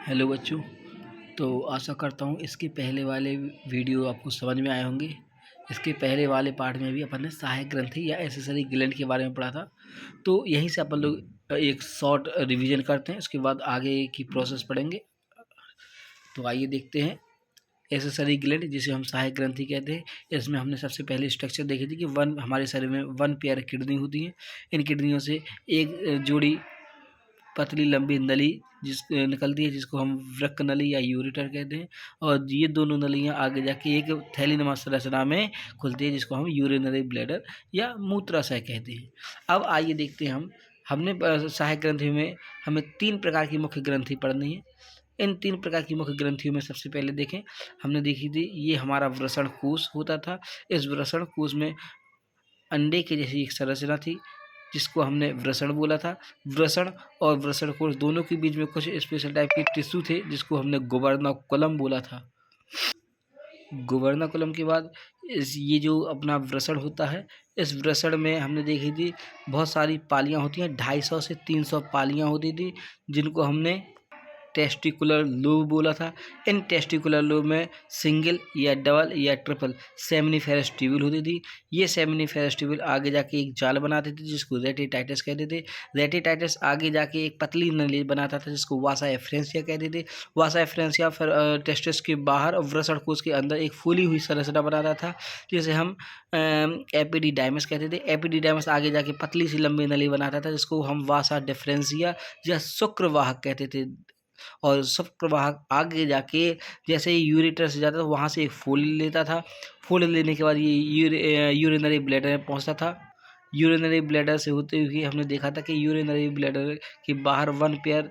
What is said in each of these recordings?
Hello बच्चों। तो आशा करता हूँ इसके पहले वाले वीडियो आपको समझ में आए होंगे। इसके पहले वाले पार्ट में भी अपन ने सहायक ग्रंथि या एक्सेसरी ग्लैंड के बारे में पढ़ा था। तो यहीं से अपन लोग एक शॉर्ट रिवीजन करते हैं, उसके बाद आगे की प्रोसेस पढ़ेंगे। तो आइए देखते हैं। एक्सेसरी ग्लैंड जिसे हम सहायक ग्रंथि कहते हैं, इसमें हमने सबसे पहले स्ट्रक्चर देखी थी कि हमारे शरीर में 1 पेयर किडनी होती है। इन किडनियों से एक जोड़ी पतली लंबी नली निकलती है, जिसको हम वृक्क नली या यूरेटर कहते हैं। और ये दोनों नलियाँ आगे जाके एक थैलीनुमा संरचना में खुलती है, जिसको हम यूरिनरी ब्लैडर या मूत्राशय कहते हैं। अब आइए देखते हैं हमने सहायक ग्रंथि में हमें 3 प्रकार की मुख्य ग्रंथि पढ़नी है। इन 3 प्रकार की मुख्य ग्रंथियों में सबसे पहले देखें, हमने देखी थी ये हमारा वृषण कोश होता था। इस वृषण कोश में अंडे की जैसी एक संरचना थी, जिसको हमने वृषण बोला था। वृषण और वृषण कोश दोनों के बीच में कुछ स्पेशल टाइप के टिश्यू थे, जिसको हमने गुबर्नाकुलम बोला था। गुबर्नाकुलम के बाद ये जो अपना वृषण होता है, इस वृषण में हमने देखी थी बहुत सारी पालियाँ होती हैं। 250 से 300 पालियाँ होती थी, जिनको हमने टेस्टिकुलर लोब बोला था। इन टेस्टिकुलर लोब में सिंगल या डबल या ट्रिपल सेमिनिफेरस ट्यूब्यूल होती थी। ये सेमिनिफेरस ट्यूब्यूल आगे जाके एक जाल बनाते थे, जिसको रेटिटाइटस कहते थे। रेटिटाइटस आगे जाके एक पतली नली बनाता था, जिसको वासा एफ्रेंसिया कहते थे। वासा एफ्रेंसिया फिर टेस्टिस के बाहर और वृषण कोश के अंदर एक फूली हुई संरचना बनाता था, जिसे हम एपिडिडाइमस कहते थे। एपिडिडाइमस आगे जाके पतली सी लंबी नली बनाता था, जिसको हम वासा डिफरेंसिया या शुक्रवाहक कहते थे। और शुक्रवाहक आगे जाके जैसे ही यूरेटर से जाता था, वहाँ से एक फूल लेता था। फूल लेने के बाद ये यूरिनरी ब्लैडर में पहुँचता था। यूरिनरी ब्लैडर से होते हुए हमने देखा था कि यूरिनरी ब्लैडर के बाहर 1 पेयर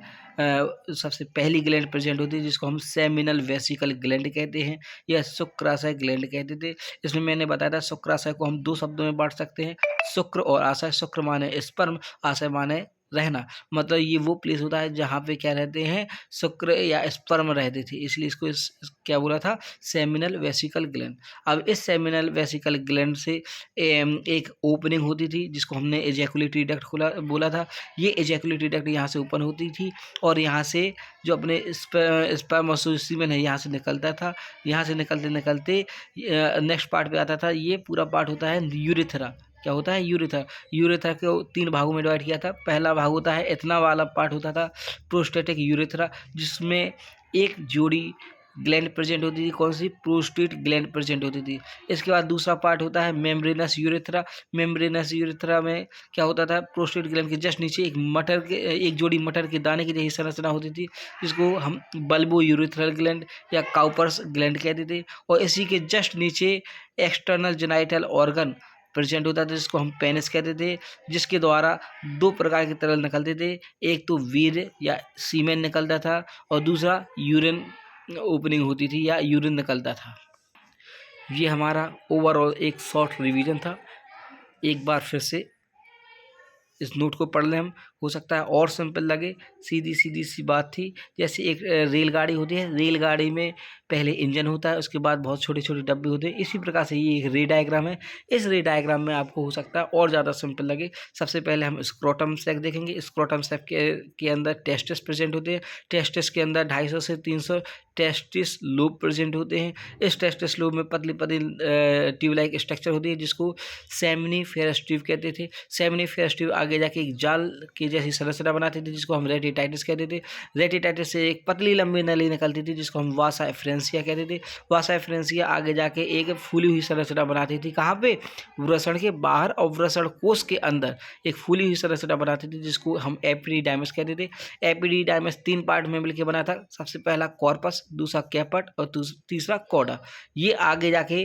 सबसे पहली ग्लैंड प्रेजेंट होती है, जिसको हम सेमिनल वेसिकल ग्लैंड कहते हैं या शुक्राशय ग्लैंड कहते थे। इसमें मैंने बताया था शुक्राशय को हम 2 शब्दों में बांट सकते हैं, शुक्र और आशय। शुक्र माने स्पर्म, आशय माने रहना। मतलब ये वो प्लेस होता है जहाँ पे क्या रहते हैं, शुक्र या स्पर्म रहते थे, इसलिए इसको क्या बोला था, सेमिनल वेसिकल ग्लैंड। अब इस सेमिनल वेसिकल ग्लैंड से एक ओपनिंग होती थी, जिसको हमने एजैकुलेटरी डक्ट बोला था। ये एजैकुलेटरी डक्ट यहाँ से ओपन होती थी और यहाँ से जो अपने स्पर्मोसेमेन है यहाँ से निकलता था। यहाँ से निकलते निकलते नेक्स्ट पार्ट पे आता था। ये पूरा पार्ट होता है यूरेथ्रा। क्या होता है, यूरेथ्रा। यूरेथ्रा को 3 भागों में डिवाइड किया था। पहला भाग होता है इतना वाला पार्ट होता था प्रोस्टेटिक यूरेथ्रा, जिसमें एक जोड़ी ग्लैंड प्रेजेंट होती थी। कौन सी, प्रोस्टेट ग्लैंड प्रेजेंट होती थी। इसके बाद दूसरा पार्ट होता है मेम्ब्रेनस यूरेथ्रा। मेम्ब्रेनस यूरेथ्रा में क्या होता था, प्रोस्टेट ग्लैंड के जस्ट नीचे एक जोड़ी मटर के दाने की जैसी संरचना होती थी, जिसको हम बल्बो यूरेथ्रल ग्लैंड या काउपर्स ग्लैंड कहते थे। और इसी के जस्ट नीचे एक्सटर्नल जेनाइटल ऑर्गन प्रेजेंट होता था, जिसको हम पेनिस कहते थे, जिसके द्वारा 2 प्रकार के तरल निकलते थे। एक तो वीर्य या सीमेन निकलता था, और दूसरा यूरिन ओपनिंग होती थी या यूरिन निकलता था। ये हमारा ओवरऑल एक शॉर्ट रिवीजन था। एक बार फिर से इस नोट को पढ़ लें हम, हो सकता है और सिंपल लगे। सीधी सीधी सी बात थी। जैसे एक रेलगाड़ी होती है, रेलगाड़ी में पहले इंजन होता है, उसके बाद बहुत छोटे छोटे डब्बे होते हैं। इसी प्रकार से ये एक रे डायग्राम है। इस रे डायग्राम में आपको हो सकता है और ज़्यादा सिंपल लगे। सबसे पहले हम स्क्रोटम सैक देखेंगे। स्क्रोटम सैक के अंदर टेस्टिस प्रेजेंट होते हैं। टेस्टिस के अंदर 250 से 300 टेस्टिस लोब प्रेजेंट होते हैं। इस टेस्टिस लोब में पतली पतली ट्यूब लाइक स्ट्रक्चर होती है, जिसको सेमिनिफेरस ट्यूब कहते थे। सेमिनिफेरस ट्यूब आगे जाके एक जाल की जैसी संरचना बनाते थे, जिसको हम रेटिटाइटिस कहते थे। रेटिटाइटिस से एक पतली लंबी नली निकलती थी, जिसको हम वासा एफ्रेंसिया कहते थे। वासा एफ्रेंसिया आगे जाके एक फूली हुई संरचना बनाती थी। कहाँ पे, वृषण के बाहर और वृषण कोश के अंदर एक फूली हुई संरचना बनाती थी, जिसको हम एपिडिडाइमस कहते थे। एपिडिडाइमस 3 पार्ट में मिलकर बना था। सबसे पहला कॉर्पस, दूसरा कैपट और तीसरा कॉडा। ये आगे जाके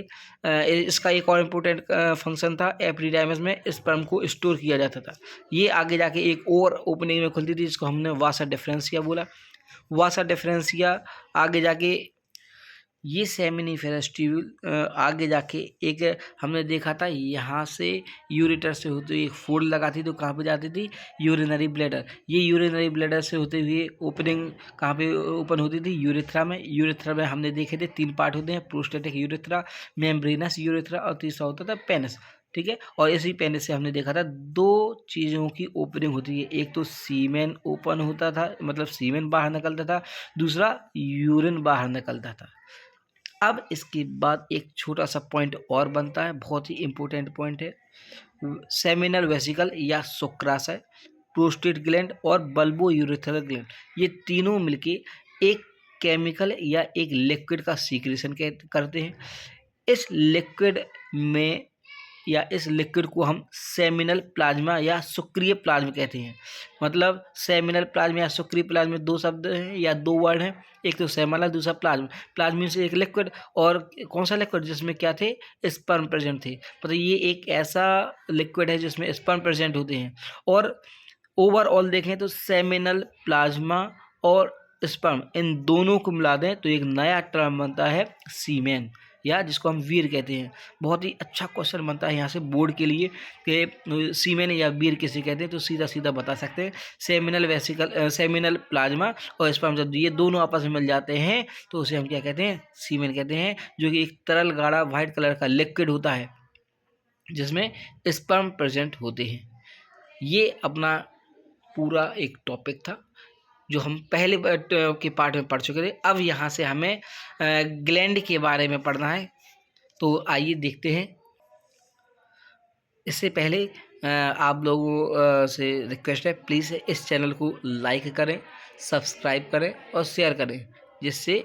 इसका एक और इम्पोर्टेंट फंक्शन था, एपिडिडाइमस में स्पर्म को स्टोर किया जाता था। ये आगे जाके एक और ओपनिंग में खुलती थी, जिसको हमने वासा डिफरेंसिया बोला। वासा डिफरेंसिया आगे जाके ये सेमिनिफेरस ट्यूब्यूल आगे जाके एक हमने देखा था, यहाँ से यूरेटर से होते हुए एक फोड़ लगाती, तो कहाँ पे जाती थी, यूरिनरी ब्लैडर। ये यूरिनरी ब्लैडर से होते हुए ओपनिंग कहाँ पे ओपन होती थी, यूरेथ्रा में। यूरेथ्रा में हमने देखे थे 3 पार्ट होते हैं, प्रोस्टेटिक यूरेथ्रा, मेम्ब्रेनस यूरेथ्रा और तीसरा होता था पेनिस। ठीक है। और इसी पहले से हमने देखा था दो चीज़ों की ओपनिंग होती है, एक तो सीमेन ओपन होता था, मतलब सीमेन बाहर निकलता था, दूसरा यूरिन बाहर निकलता था। अब इसके बाद एक छोटा सा पॉइंट और बनता है, बहुत ही इंपॉर्टेंट पॉइंट है। सेमिनल वेसिकल या शुक्राशय, प्रोस्टेट ग्लैंड और बल्बो यूरेथ्रल ग्लैंड, ये तीनों मिलके एक केमिकल या एक लिक्विड का सीक्रेशन करते हैं। इस लिक्विड में या इस लिक्विड को हम सेमिनल प्लाज्मा या शुक्रिय प्लाज्मा कहते हैं। मतलब सेमिनल प्लाज्मा या शुक्रिय प्लाज्मा दो शब्द हैं या दो वर्ड हैं, एक तो सेमिनल, दूसरा प्लाज्मा। प्लाज्मा से एक लिक्विड, और कौन सा लिक्विड जिसमें क्या थे, स्पर्म प्रेजेंट थे। मतलब ये एक ऐसा लिक्विड है जिसमें स्पर्म प्रेजेंट होते हैं। और ओवरऑल देखें तो सेमिनल, प्लाज्मा और स्पर्म, इन दोनों को मिला दें तो एक नया टर्म बनता है सीमेन, या जिसको हम वीर कहते हैं। बहुत ही अच्छा क्वेश्चन बनता है यहाँ से बोर्ड के लिए कि सीमेन या वीर किसे कहते हैं, तो सीधा सीधा बता सकते हैं सेमिनल वेसिकल, सेमिनल प्लाज्मा और स्पर्म, जब ये दोनों आपस में मिल जाते हैं तो उसे हम क्या कहते हैं, सीमेन कहते हैं, जो कि एक तरल गाढ़ा व्हाइट कलर का लिक्विड होता है जिसमें स्पर्म प्रेजेंट होते हैं। ये अपना पूरा एक टॉपिक था जो हम पहले के पार्ट में पढ़ चुके थे। अब यहाँ से हमें ग्लैंड के बारे में पढ़ना है, तो आइए देखते हैं। इससे पहले आप लोगों से रिक्वेस्ट है, प्लीज़ इस चैनल को लाइक करें, सब्सक्राइब करें और शेयर करें, जिससे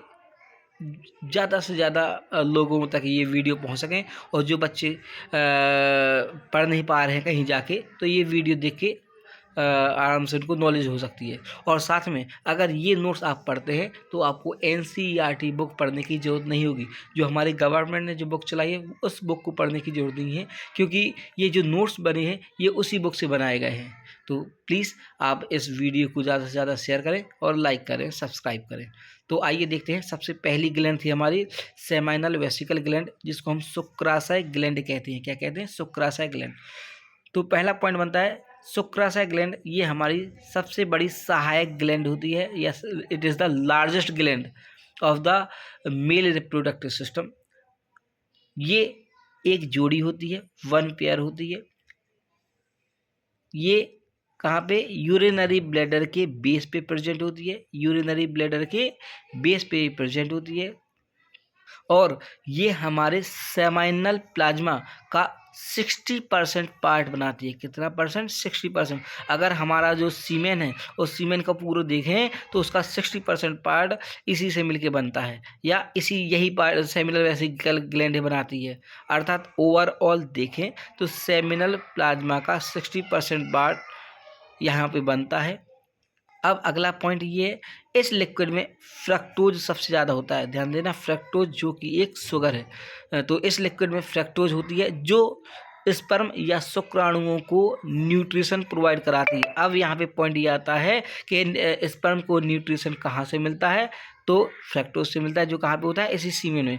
ज़्यादा से ज़्यादा लोगों तक ये वीडियो पहुंच सकें। और जो बच्चे पढ़ नहीं पा रहे हैं कहीं जाके, तो ये वीडियो देख के आराम से उनको नॉलेज हो सकती है। और साथ में अगर ये नोट्स आप पढ़ते हैं तो आपको NCERT बुक पढ़ने की ज़रूरत नहीं होगी। जो हमारी गवर्नमेंट ने जो बुक चलाई है उस बुक को पढ़ने की ज़रूरत नहीं है, क्योंकि ये जो नोट्स बने हैं ये उसी बुक से बनाए गए हैं। तो प्लीज़ आप इस वीडियो को ज़्यादा से ज़्यादा शेयर करें और लाइक करें, सब्सक्राइब करें। तो आइए देखते हैं। सबसे पहली ग्लैंड थी हमारी सेमाइनल वेसिकल ग्लैंड, जिसको हम शुक्राशय ग्लैंड कहते हैं। क्या कहते हैं? शुक्राशय ग्लैंड। तो पहला पॉइंट बनता है शुक्राशय ग्लैंड, ये हमारी सबसे बड़ी सहायक ग्लैंड होती है। Yes, it is the largest gland of the male reproductive system. ये एक जोड़ी होती है, वन पेयर होती है। ये कहाँ पे? यूरिनरी ब्लैडर के बेस पे प्रेजेंट होती है, यूरिनरी ब्लैडर के बेस पे प्रेजेंट होती है। और ये हमारे सेमाइनल प्लाज्मा का 60% पार्ट बनाती है। कितना परसेंट? 60%। अगर हमारा जो सीमेन है उस सीमेन का पूरा देखें तो उसका 60% पार्ट इसी से मिलके बनता है, या यही पार्ट सेमिनल वेसिकल ग्लैंड बनाती है। अर्थात ओवरऑल देखें तो सेमिनल प्लाज्मा का 60% पार्ट यहाँ पे बनता है। अब अगला पॉइंट ये है, इस लिक्विड में फ्रक्टोज सबसे ज़्यादा होता है। ध्यान देना, फ्रक्टोज जो कि एक शुगर है। तो इस लिक्विड में फ्रक्टोज होती है जो स्पर्म या शुक्राणुओं को न्यूट्रिशन प्रोवाइड कराती है। अब यहाँ पे पॉइंट ये आता है कि स्पर्म को न्यूट्रिशन कहाँ से मिलता है, तो फ्रक्टोज से मिलता है, जो कहाँ पे होता है? इसी सीमेन में।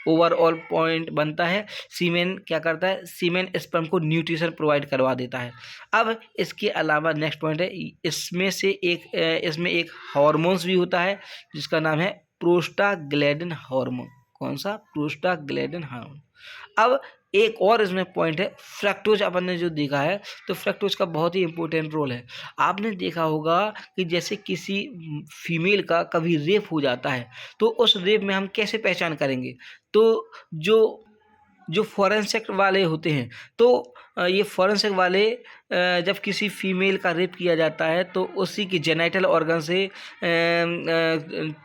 ओवरऑल पॉइंट बनता है, सीमेन क्या करता है? सीमेन स्पर्म को न्यूट्रिशन प्रोवाइड करवा देता है। अब इसके अलावा नेक्स्ट पॉइंट है, इसमें एक हार्मोन्स भी होता है जिसका नाम है प्रोस्टाग्लैंडिन हार्मोन। कौन सा? Prostaglandin hormone. अब एक और इसमें पॉइंट है, फ्रक्टोज अपन ने जो देखा है तो फ्रक्टोज का बहुत ही इंपॉर्टेंट रोल है। आपने देखा होगा कि जैसे किसी फीमेल का कभी रेप हो जाता है तो उस रेप में हम कैसे पहचान करेंगे? तो जो फॉरेंसिक वाले होते हैं, तो ये फॉरेंसिक वाले जब किसी फीमेल का रेप किया जाता है तो उसी की जेनिटल ऑर्गन से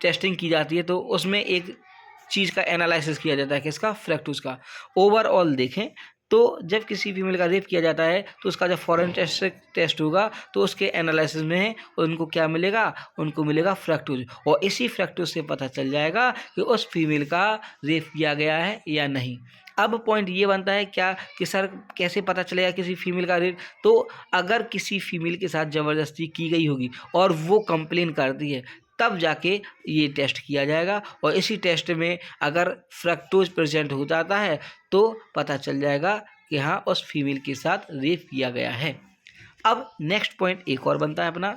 टेस्टिंग की जाती है, तो उसमें एक चीज़ का एनालिसिस किया जाता है। किसका? फ्रक्टोज का। ओवरऑल देखें तो जब किसी फीमेल का रेप किया जाता है तो उसका जब फॉरेंसिक टेस्ट होगा तो उसके एनालिसिस में उनको क्या मिलेगा? उनको मिलेगा फ्रक्टोज। और इसी फ्रक्टोज से पता चल जाएगा कि उस फीमेल का रेप किया गया है या नहीं। अब पॉइंट ये बनता है क्या कि सर कैसे पता चलेगा किसी फीमेल का रेप? तो अगर किसी फीमेल के साथ ज़बरदस्ती की गई होगी और वो कंप्लेन करती है, तब जाके ये टेस्ट किया जाएगा। और इसी टेस्ट में अगर फ्रक्टोज प्रेजेंट हो जाता है तो पता चल जाएगा कि हाँ, उस फीमेल के साथ रेप किया गया है। अब नेक्स्ट पॉइंट एक और बनता है अपना,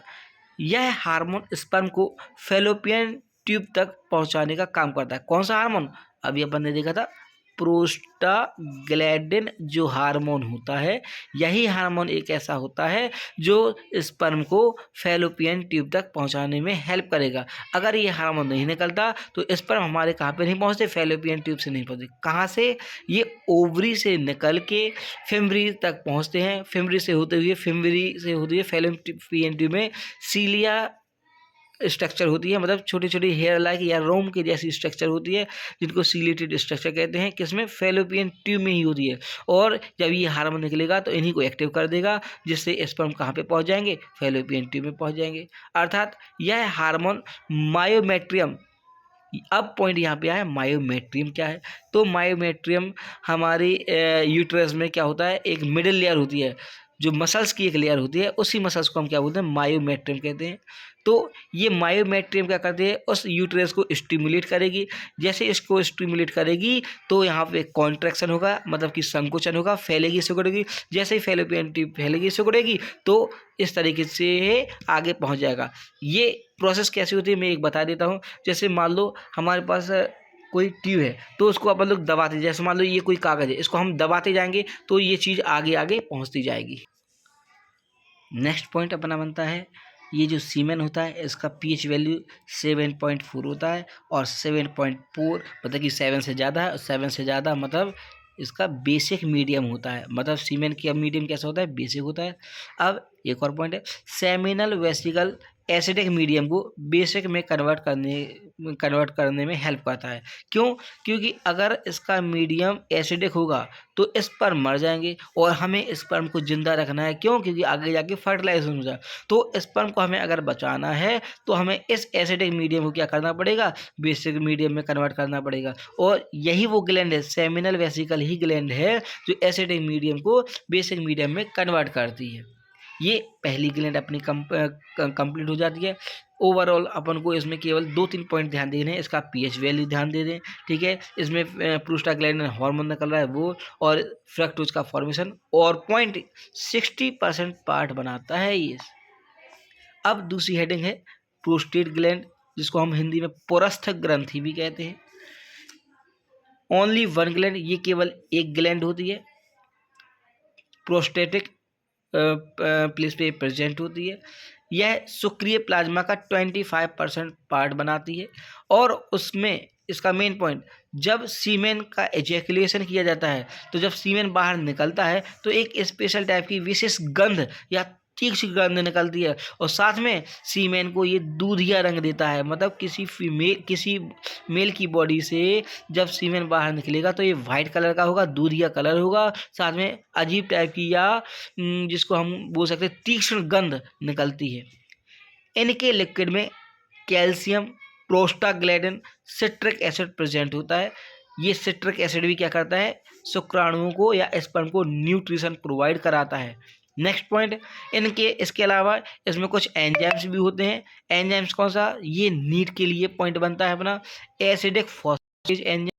यह हार्मोन स्पर्म को फैलोपियन ट्यूब तक पहुंचाने का काम करता है। कौन सा हार्मोन? अभी अपन ने देखा था प्रोस्टाग्लैंडिन जो हार्मोन होता है, यही हार्मोन एक ऐसा होता है जो स्पर्म को फैलोपियन ट्यूब तक पहुंचाने में हेल्प करेगा। अगर ये हार्मोन नहीं निकलता तो स्पर्म हमारे कहाँ पे नहीं पहुंचते, फैलोपियन ट्यूब से नहीं पहुंचते। कहाँ से? ये ओवरी से निकल के फिमरी तक पहुंचते हैं, फिमरी से होते हुए फैलोपियन ट्यूब में सीलिया स्ट्रक्चर होती है, मतलब छोटी छोटी हेयर लाइक या रोम के जैसी स्ट्रक्चर होती है, जिनको सीलेटेड स्ट्रक्चर कहते हैं। किसमें? फैलोपियन ट्यूब में ही होती है। और जब ये हार्मोन निकलेगा तो इन्हीं को एक्टिव कर देगा, जिससे स्पर्म कहाँ पे पहुंच जाएंगे? फैलोपियन ट्यूब में पहुंच जाएंगे। अर्थात यह हार्मोन मायोमेट्रियम, अब पॉइंट यहाँ पे आया, मायोमेट्रियम क्या है? तो मायोमेट्रियम हमारी यूट्रस में क्या होता है, एक मिडिल लेयर होती है, जो मसल्स की एक लेयर होती है, उसी मसल्स को हम क्या बोलते हैं? मायोमेट्रियम कहते हैं। तो ये मायोमेट्रियम क्या करते हैं? उस यूट्रस को स्टिमुलेट करेगी। जैसे इसको स्टिमुलेट करेगी तो यहाँ पे कॉन्ट्रैक्शन होगा, मतलब कि संकुचन होगा, फैलेगी सिकुड़ेगी। जैसे ही फैलोपियन ट्यूब फैलेगी सिकुड़ेगी तो इस तरीके से आगे पहुँच जाएगा। ये प्रोसेस कैसी होती है मैं एक बता देता हूँ। जैसे मान लो हमारे पास कोई ट्यूब है, तो उसको अपन लोग दबाते, जैसे मान लो ये कोई कागज़ है, इसको हम दबाते जाएंगे तो ये चीज़ आगे आगे पहुँचती जाएगी। नेक्स्ट पॉइंट अपना बनता है, ये जो सीमेन होता है इसका पीएच वैल्यू 7.4 होता है, और 7.4 मतलब कि 7 से ज़्यादा है, और 7 से ज़्यादा मतलब इसका बेसिक मीडियम होता है। मतलब सीमेन का मीडियम कैसा होता है? बेसिक होता है। अब एक और पॉइंट है, सेमिनल वेसिकल एसिडिक मीडियम को बेसिक में कन्वर्ट करने में हेल्प करता है। क्यों? क्योंकि अगर इसका मीडियम एसिडिक होगा तो स्पर्म मर जाएंगे, और हमें स्पर्म को जिंदा रखना है। क्यों? क्योंकि आगे जाके फर्टिलाइजेशन हो जाए। तो स्पर्म को हमें अगर बचाना है तो हमें इस एसिडिक मीडियम को क्या करना पड़ेगा? बेसिक मीडियम में कन्वर्ट करना पड़ेगा। और यही वो ग्लैंड है, सेमिनल वेसिकल ही ग्लैंड है जो एसिडिक मीडियम को बेसिक मीडियम में कन्वर्ट करती है। ये पहली ग्लैंड अपनी कंप्लीट हो जाती है। ओवरऑल अपन को इसमें केवल 2-3 पॉइंट ध्यान देने हैं। इसका पीएच वैल्यू ध्यान दे दें, ठीक है। इसमें प्रोस्टाग्लैंडिन हार्मोन निकल रहा है वो, और फ्रक्टोज का फॉर्मेशन, और 60% पार्ट बनाता है ये। अब दूसरी हेडिंग है प्रोस्टेट ग्लैंड, जिसको हम हिंदी में पुरस्थ ग्रंथि भी कहते हैं। ओनली वन ग्लैंड, ये केवल एक ग्लैंड होती है, प्रोस्टेटिक प्लेस पे प्रेजेंट होती है। यह शुक्रिय प्लाज्मा का 25% पार्ट बनाती है, और उसमें इसका मेन पॉइंट, जब सीमेन का एजैकुलेशन किया जाता है, तो जब सीमेन बाहर निकलता है तो एक स्पेशल टाइप की विशेष गंध या तीक्ष्ण गंध निकलती है, और साथ में सीमेन को ये दूधिया रंग देता है। मतलब किसी मेल की बॉडी से जब सीमेन बाहर निकलेगा तो ये वाइट कलर का होगा, दूधिया कलर होगा, साथ में अजीब टाइप की या जिसको हम बोल सकते हैं तीक्ष्ण गंध निकलती है। इनके लिक्विड में calcium, prostaglandin, citric acid present होता है। ये सिट्रिक एसिड भी क्या करता है? शुक्राणुओं को या स्पर्म को न्यूट्रिशन प्रोवाइड कराता है। नेक्स्ट पॉइंट, इसके अलावा इसमें कुछ एंजाइम्स भी होते हैं। एंजाइम्स कौन सा? ये नीट के लिए पॉइंट बनता है अपना, एसिडिक फॉस्फेटेज एंजाइम।